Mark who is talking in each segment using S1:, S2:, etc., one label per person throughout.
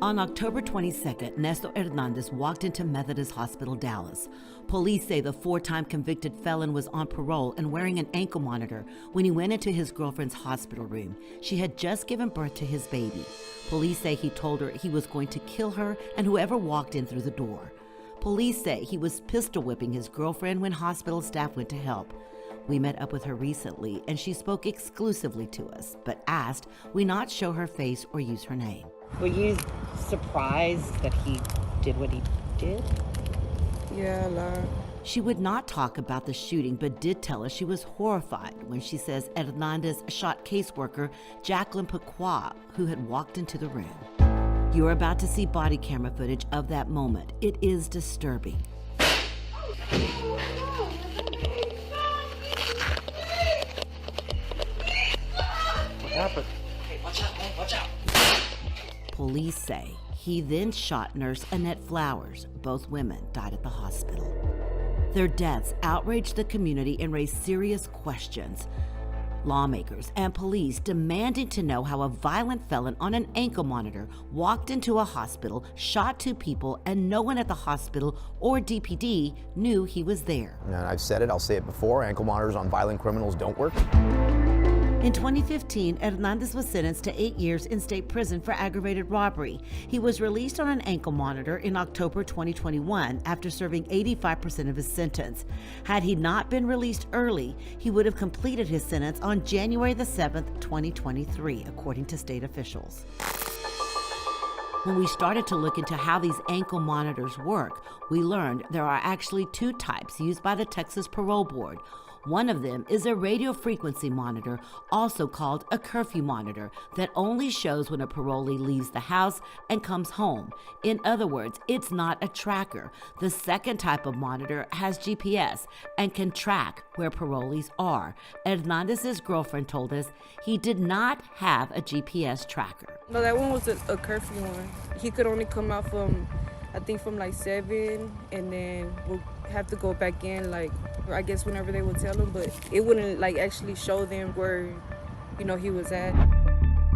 S1: On October 22nd, Nestor Hernandez walked into Methodist Hospital, Dallas. Police say the four-time convicted felon was on parole and wearing an ankle monitor when he went into his girlfriend's hospital room. She had just given birth to his baby. Police say he told her he was going to kill her and whoever walked in through the door. Police say he was pistol whipping his girlfriend when hospital staff went to help. We met up with her recently and she spoke exclusively to us, but asked we not show her face or use her name.
S2: Were you surprised that he did what he did?
S3: Yeah, a lot.
S1: She would not talk about the shooting, but did tell us she was horrified when she says Hernandez shot caseworker Jacqueline Paqua, who had walked into the room. You're about to see body camera footage of that moment. It is disturbing.
S4: What happened? Hey, watch out, man, watch out.
S1: Police say he then shot nurse Annette Flowers. Both women died at the hospital. Their deaths outraged the community and raised serious questions. Lawmakers and police demanding to know how a violent felon on an ankle monitor walked into a hospital, shot two people, and no one at the hospital or DPD knew he was there.
S5: And I've said it, I'll say it before, ankle monitors on violent criminals don't work.
S1: In 2015, Hernandez was sentenced to 8 years in state prison for aggravated robbery. He was released on an ankle monitor in October 2021 after serving 85% of his sentence. Had he not been released early, he would have completed his sentence on January the 7th, 2023, according to state officials. When we started to look into how these ankle monitors work, we learned there are actually two types used by the Texas Parole Board. One of them is a radio frequency monitor, also called a curfew monitor, that only shows when a parolee leaves the house and comes home. In other words, it's not a tracker. The second type of monitor has GPS and can track where parolees are. Hernandez's girlfriend told us he did not have a GPS tracker.
S3: No, that one was a curfew one. He could only come out from, I think from like 7, and then we'll have to go back in, like, I guess whenever they would tell him, but it wouldn't like actually show them where, he was at.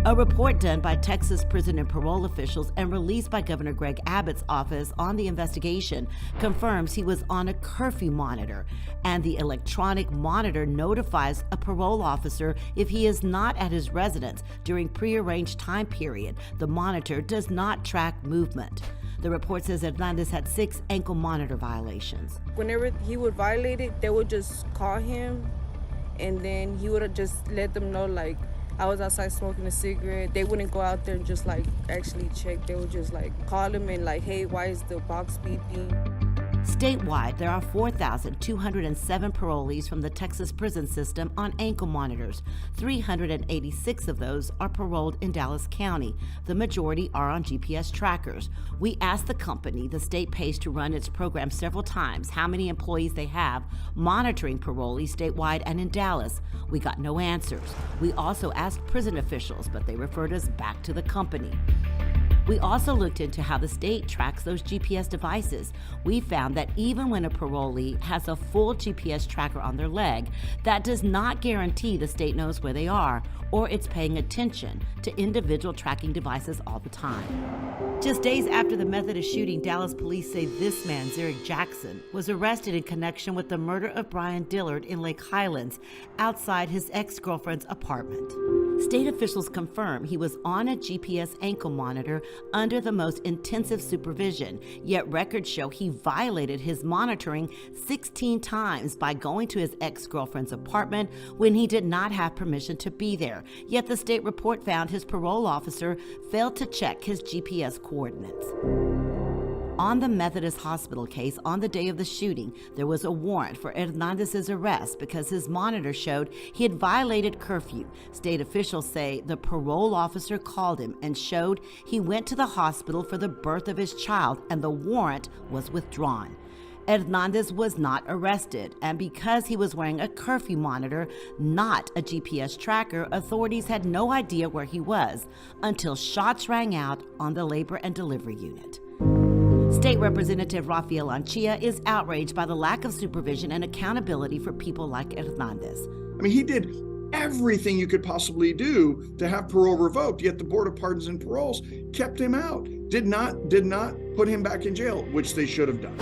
S1: A report done by Texas prison and parole officials and released by Governor Greg Abbott's office on the investigation confirms he was on a curfew monitor, and the electronic monitor notifies a parole officer if he is not at his residence during prearranged time period. The monitor does not track movement. The report says Hernandez had 6 ankle monitor violations.
S3: Whenever he would violate it, they would just call him, and then he would just let them know, like, I was outside smoking a cigarette. They wouldn't go out there and just like actually check. They would just like call him and like, hey, why is the box beeping?
S1: Statewide, there are 4,207 parolees from the Texas prison system on ankle monitors. 386 of those are paroled in Dallas County. The majority are on GPS trackers. We asked the company the state pays to run its program several times how many employees they have monitoring parolees statewide and in Dallas. We got no answers. We also asked prison officials, but they referred us back to the company. We also looked into how the state tracks those GPS devices. We found that even when a parolee has a full GPS tracker on their leg, that does not guarantee the state knows where they are or it's paying attention to individual tracking devices all the time. Just days after the Methodist shooting, Dallas police say this man, Zerick Jackson, was arrested in connection with the murder of Brian Dillard in Lake Highlands outside his ex-girlfriend's apartment. State officials confirm he was on a GPS ankle monitor under the most intensive supervision, yet records show he violated his monitoring 16 times by going to his ex-girlfriend's apartment when he did not have permission to be there. Yet the state report found his parole officer failed to check his GPS coordinates. On the Methodist Hospital case, on the day of the shooting, there was a warrant for Hernandez's arrest because his monitor showed he had violated curfew. State officials say the parole officer called him and showed he went to the hospital for the birth of his child, and the warrant was withdrawn. Hernandez was not arrested, and because he was wearing a curfew monitor, not a GPS tracker, authorities had no idea where he was until shots rang out on the labor and delivery unit. State Representative Rafael Anchia is outraged by the lack of supervision and accountability for people like Hernandez.
S6: I mean, he did everything you could possibly do to have parole revoked, yet the Board of Pardons and Paroles kept him out, did not put him back in jail, which they should have done.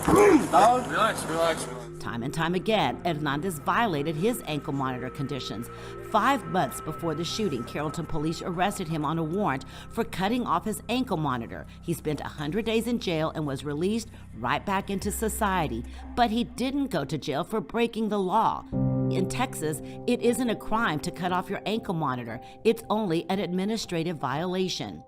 S4: Relax.
S1: Time and time again, Hernandez violated his ankle monitor conditions. 5 months before the shooting, Carrollton police arrested him on a warrant for cutting off his ankle monitor. He spent 100 days in jail and was released right back into society. But he didn't go to jail for breaking the law. In Texas, it isn't a crime to cut off your ankle monitor. It's only an administrative violation.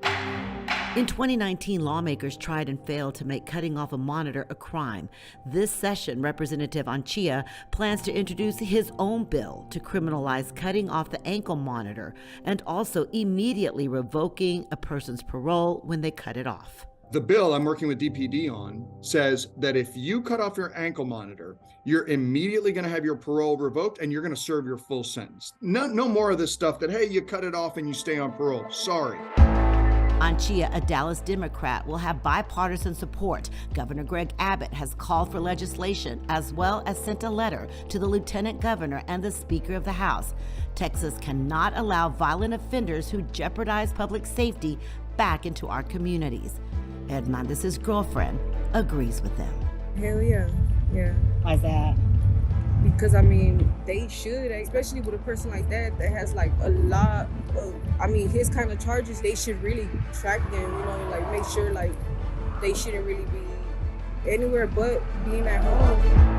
S1: In 2019, lawmakers tried and failed to make cutting off a monitor a crime. This session, Representative Anchia plans to introduce his own bill to criminalize cutting off the ankle monitor and also immediately revoking a person's parole when they cut it off.
S6: The bill I'm working with DPD on says that if you cut off your ankle monitor, you're immediately going to have your parole revoked and you're going to serve your full sentence. No more of this stuff that, hey, you cut it off and you stay on parole. Sorry.
S1: Anchia, a Dallas Democrat, will have bipartisan support. Governor Greg Abbott has called for legislation as well as sent a letter to the Lieutenant Governor and the Speaker of the House. Texas cannot allow violent offenders who jeopardize public safety back into our communities. Hernandez's girlfriend agrees with them.
S3: Hell yeah.
S2: Why's that?
S3: Because I mean, they should, especially with a person like that has like a lot of, his kind of charges, they should really track them, like make sure like they shouldn't really be anywhere but being at home.